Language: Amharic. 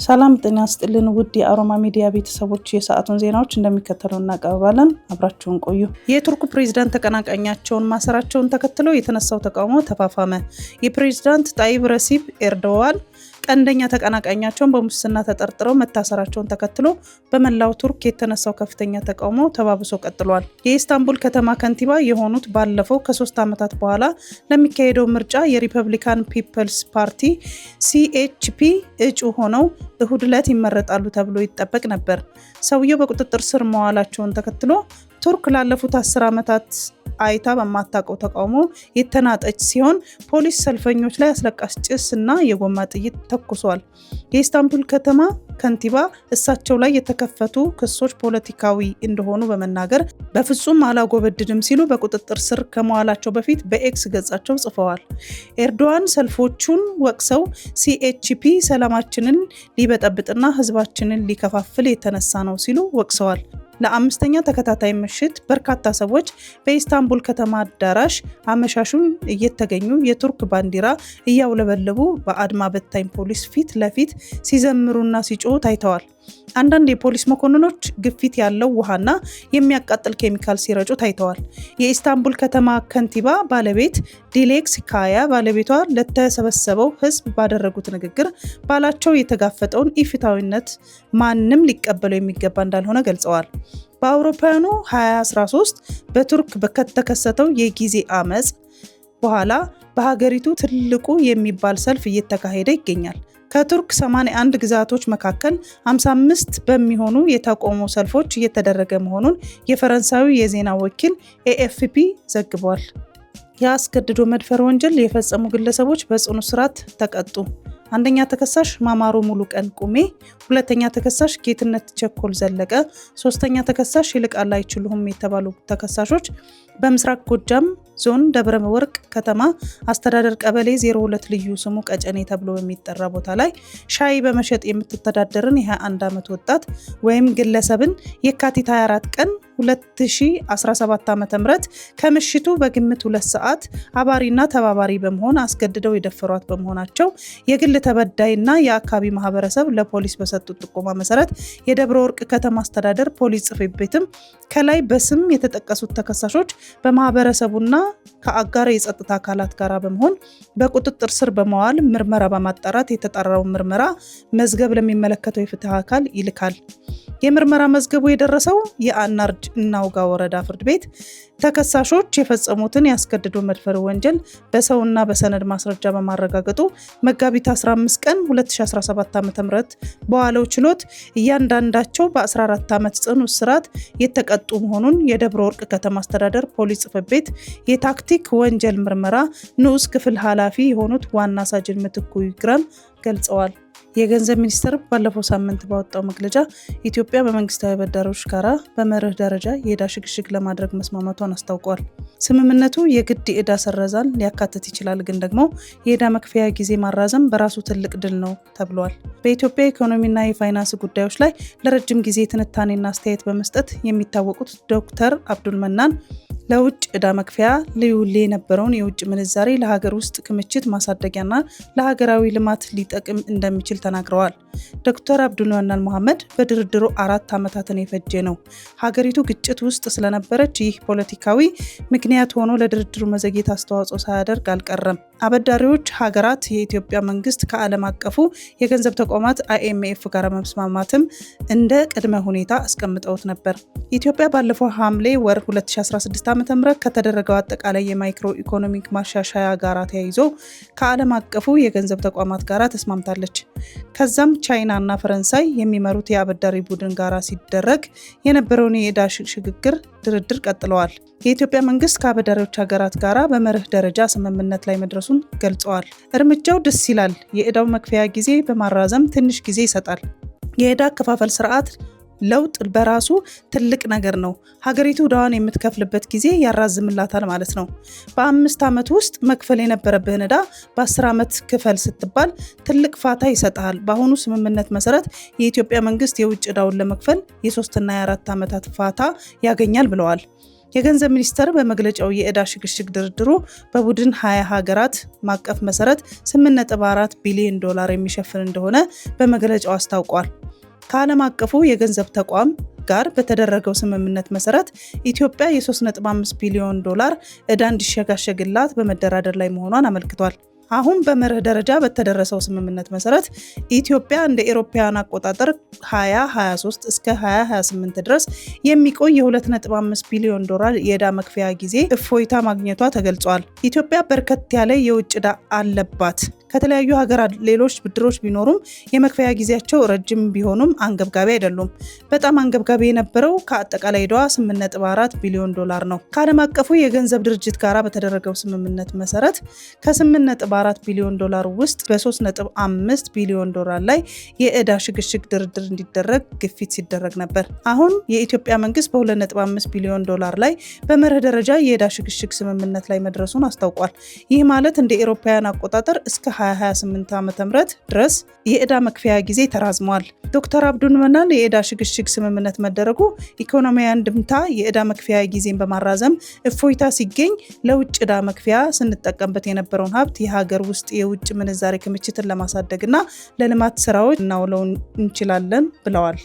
ሰላም ጤና ይስጥልን ውድ የአሮማ ሚዲያ ቤተሰቦች፣ የሰዓቱን ዜናዎች እንደሚከተለው እናቀርባለን። አብራችሁን ቆዩ። የቱርክ ፕሬዝዳንት ተቀናቃኛቸውን ማሰራቸውን ተከትሎ የተነሳው ተቃውሞ ተፋፋመ። የፕሬዝዳንት ጣይብ ረሲብ ኤርዶዋን ቀንደኛ ተቀናቃኛቸውን በሙስና ተጠርጥረው መታሰራቸውን ተከትሎ በመላው ቱርክ የተነሳው ከፍተኛ ተቃውሞ ተባብሶ ቀጥሏል። የኢስታንቡል ከተማ ከንቲባ የሆኑት ባለፈው ከ3 ዓመታት በኋላ ለሚካሄደው ምርጫ የሪፐብሊካን ፒፕልስ ፓርቲ ሲኤችፒ እጩ ሆነው እሁድ ዕለት ይመረጣሉ ተብሎ ይጠበቅ ነበር። ሰውየው በቁጥጥር ስር መዋላቸውን ተከትሎ ቱርክ ላለፉት 10 ዓመታት አይታ በማታውቀው ተቃውሞ የተናጠች ሲሆን ፖሊስ ሰልፈኞች ላይ አስለቃሽ ጭስ እና የጎማ ጥይት ተኩሷል። የኢስታንቡል ከተማ ከንቲባ እሳቸው ላይ የተከፈቱ ክሶች ፖለቲካዊ እንደሆኑ በመናገር በፍጹም አላጎበድድም ሲሉ በቁጥጥር ስር ከመዋላቸው በፊት በኤክስ ገጻቸው ጽፈዋል። ኤርዶዋን ሰልፎቹን ወቅሰው ሲኤችፒ ሰላማችንን ሊበጠብጥና ህዝባችንን ሊከፋፍል የተነሳ ነው ሲሉ ወቅሰዋል። ለአምስተኛ ተከታታይ ምሽት በርካታ ሰዎች በኢስታንቡል ከተማ አዳራሽ አመሻሹን እየተገኙ የቱርክ ባንዲራ እያውለበለቡ በአድማ በታኝ ፖሊስ ፊት ለፊት ሲዘምሩና ሲጮሁ ታይተዋል። አንዳንድ የፖሊስ መኮንኖች ግፊት ያለው ውሃና የሚያቃጥል ኬሚካል ሲረጩ ታይተዋል። የኢስታንቡል ከተማ ከንቲባ ባለቤት ዲሌክስ ካያ ባለቤቷ ለተሰበሰበው ህዝብ ባደረጉት ንግግር ባላቸው የተጋፈጠውን ኢፍትሐዊነት ማንም ሊቀበለው የሚገባ እንዳልሆነ ገልጸዋል። በአውሮፓውያኑ 2013 በቱርክ ከተከሰተው የጊዜ አመጽ በኋላ በሀገሪቱ ትልቁ የሚባል ሰልፍ እየተካሄደ ይገኛል። ከቱርክ 81 ግዛቶች መካከል 55 በሚሆኑ የተቃውሞ ሰልፎች እየተደረገ መሆኑን የፈረንሳዩ የዜና ወኪል ኤኤፍፒ ዘግቧል። የአስገድዶ መድፈር ወንጀል የፈጸሙ ግለሰቦች በጽኑ እስራት ተቀጡ። አንደኛ ተከሳሽ ማማሩ ሙሉቀን ቁሜ፣ ሁለተኛ ተከሳሽ ጌትነት ቸኮል ዘለቀ፣ ሶስተኛ ተከሳሽ ይልቃል አይችሉም የተባሉ ተከሳሾች በምስራቅ ጎጃም ዞን ደብረ ወርቅ ከተማ አስተዳደር ቀበሌ 02 ልዩ ስሙ ቀጨኔ ተብሎ በሚጠራ ቦታ ላይ ሻይ በመሸጥ የምትተዳደርን የ21 ዓመት ወጣት ወይም ግለሰብን የካቲት 24 ቀን 2017 ዓ.ም ከምሽቱ በግምት 2 ሰዓት አባሪና ተባባሪ በመሆን አስገድደው የደፈሯት በመሆናቸው የግል ተበዳይና የአካባቢ ማህበረሰብ ለፖሊስ በሰጡት ጥቆማ መሰረት የደብረ ወርቅ ከተማ አስተዳደር ፖሊስ ጽሕፈት ቤትም ከላይ በስም የተጠቀሱት ተከሳሾች በማህበረሰቡና ከአጋር የጸጥታ አካላት ጋር በመሆን በቁጥጥር ስር በመዋል ምርመራ በማጣራት የተጣራው ምርመራ መዝገብ ለሚመለከተው የፍትህ አካል ይልካል። የምርመራ መዝገቡ የደረሰው የአናርጅ እናውጋ ወረዳ ፍርድ ቤት ተከሳሾች የፈጸሙትን ያስገድዶ መድፈር ወንጀል በሰውና በሰነድ ማስረጃ በማረጋገጡ መጋቢት 15 ቀን 2017 ዓ.ም በዋለው ችሎት እያንዳንዳቸው በ14 ዓመት ጽኑ እስራት የተቀጡ መሆኑን የደብረ ወርቅ ከተማ አስተዳደር ፖሊስ ጽሕፈት ቤት የታክቲክ ወንጀል ምርመራ ንዑስ ክፍል ኃላፊ የሆኑት ዋና ሳጅን ምትኩ ይግረም ገልጸዋል። የገንዘብ ሚኒስቴር ባለፈው ሳምንት ባወጣው መግለጫ ኢትዮጵያ በመንግስታዊ አበዳሪዎች ጋራ በመርህ ደረጃ የዕዳ ሽግሽግ ለማድረግ መስማማቷን አስታውቋል። ስምምነቱ የግድ የዕዳ ሰረዛን ሊያካትት ይችላል፣ ግን ደግሞ የዕዳ መክፈያ ጊዜ ማራዘም በራሱ ትልቅ ድል ነው ተብሏል። በኢትዮጵያ ኢኮኖሚና የፋይናንስ ጉዳዮች ላይ ለረጅም ጊዜ ትንታኔና አስተያየት በመስጠት የሚታወቁት ዶክተር አብዱል መናን ለውጭ ዕዳ መክፈያ ሊውል የነበረውን የውጭ ምንዛሬ ለሀገር ውስጥ ክምችት ማሳደጊያና ለሀገራዊ ልማት ሊጠቅም እንደሚችል ተናግረዋል። ዶክተር አብዱል መናን መሐመድ በድርድሩ 4 ዓመታትን የፈጀ ነው። ሀገሪቱ ግጭት ውስጥ ስለነበረች ይህ ፖለቲካዊ ምክንያት ሆኖ ለድርድሩ መዘግየት አስተዋጽኦ ሳያደርግ አልቀረም። አበዳሪዎች ሀገራት የኢትዮጵያ መንግስት ከዓለም አቀፉ የገንዘብ ተቋማት IMF ጋር መስማማትም እንደ ቅድመ ሁኔታ አስቀምጠውት ነበር። ኢትዮጵያ ባለፈው ሐምሌ ወር 2016 ዓ.ም ከተደረገው አጠቃላይ የማይክሮ ኢኮኖሚክ ማሻሻያ ጋር ተያይዞ ከዓለም አቀፉ የገንዘብ ተቋማት ጋር ተስማምታለች። ከዛም ቻይና እና ፈረንሳይ የሚመሩት የአበዳሪ ቡድን ጋር ሲደረግ የነበረውን የዕዳ ሽግግር ድርድር ቀጥለዋል። የኢትዮጵያ መንግስት ከአበዳሪዎች ሀገራት ጋር በመርህ ደረጃ ስምምነት ላይ መድረሱን ገልጸዋል። እርምጃው ደስ ይላል። የዕዳው መክፈያ ጊዜ በማራዘም ትንሽ ጊዜ ይሰጣል። የዕዳ አከፋፈል ስርዓት ለውጥ በራሱ ትልቅ ነገር ነው። ሀገሪቱ ዕዳዋን የምትከፍልበት ጊዜ ያራዝምላታል ማለት ነው። በ5 ዓመት ውስጥ መክፈል የነበረብህን ዕዳ በ10 ዓመት ክፈል ስትባል ትልቅ ፋታ ይሰጣል። በአሁኑ ስምምነት መሰረት የኢትዮጵያ መንግስት የውጭ ዕዳውን ለመክፈል የ3 እና የ4 ዓመታት ፋታ ያገኛል ብለዋል። የገንዘብ ሚኒስቴር በመግለጫው የዕዳ ሽግሽግ ድርድሩ በቡድን 20 ሀገራት ማቀፍ መሰረት 8.4 ቢሊዮን ዶላር የሚሸፍን እንደሆነ በመግለጫው አስታውቋል። ከዓለም አቀፉ የገንዘብ ተቋም ጋር በተደረገው ስምምነት መሰረት ኢትዮጵያ የ3.5 ቢሊዮን ዶላር ዕዳ እንዲሸጋሸግላት በመደራደር ላይ መሆኗን አመልክቷል። አሁን በመርህ ደረጃ በተደረሰው ስምምነት መሰረት ኢትዮጵያ እንደ አውሮፓውያን አቆጣጠር 2023 እስከ 2028 ድረስ የሚቆይ የ2.5 ቢሊዮን ዶላር የዕዳ መክፈያ ጊዜ እፎይታ ማግኘቷ ተገልጿል። ኢትዮጵያ በርከት ያለ የውጭ ዕዳ አለባት። ከተለያዩ ሀገራት ሌሎች ብድሮች ቢኖሩም የመክፈያ ጊዜያቸው ረጅም ቢሆኑም አንገብጋቢ አይደሉም። በጣም አንገብጋቢ የነበረው ከአጠቃላይ ዕዳዋ 8.4 ቢሊዮን ዶላር ነው። ከዓለም አቀፉ የገንዘብ ድርጅት ጋር በተደረገው ስምምነት መሰረት ከ8.4 ቢሊዮን ዶላር ውስጥ በ3.5 ቢሊዮን ዶላር ላይ የዕዳ ሽግሽግ ድርድር እንዲደረግ ግፊት ሲደረግ ነበር። አሁን የኢትዮጵያ መንግስት በ2.5 ቢሊዮን ዶላር ላይ በመርህ ደረጃ የዕዳ ሽግሽግ ስምምነት ላይ መድረሱን አስታውቋል። ይህ ማለት እንደ አውሮፓውያን አቆጣጠር እስከ 2028 ዓ.ም ድረስ የዕዳ መክፈያ ጊዜ ተራዝሟል። ዶክተር አብዱል መናን የዕዳ ሽግሽግ ስምምነት መደረጉ ኢኮኖሚያዊ አንድምታ የዕዳ መክፈያ ጊዜን በማራዘም እፎይታ ሲገኝ ለውጭ ዕዳ መክፈያ ስንጠቀምበት የነበረውን ሀብት የሀገር ውስጥ የውጭ ምንዛሬ ክምችትን ለማሳደግና ለልማት ስራዎች እናውለው እንችላለን ብለዋል።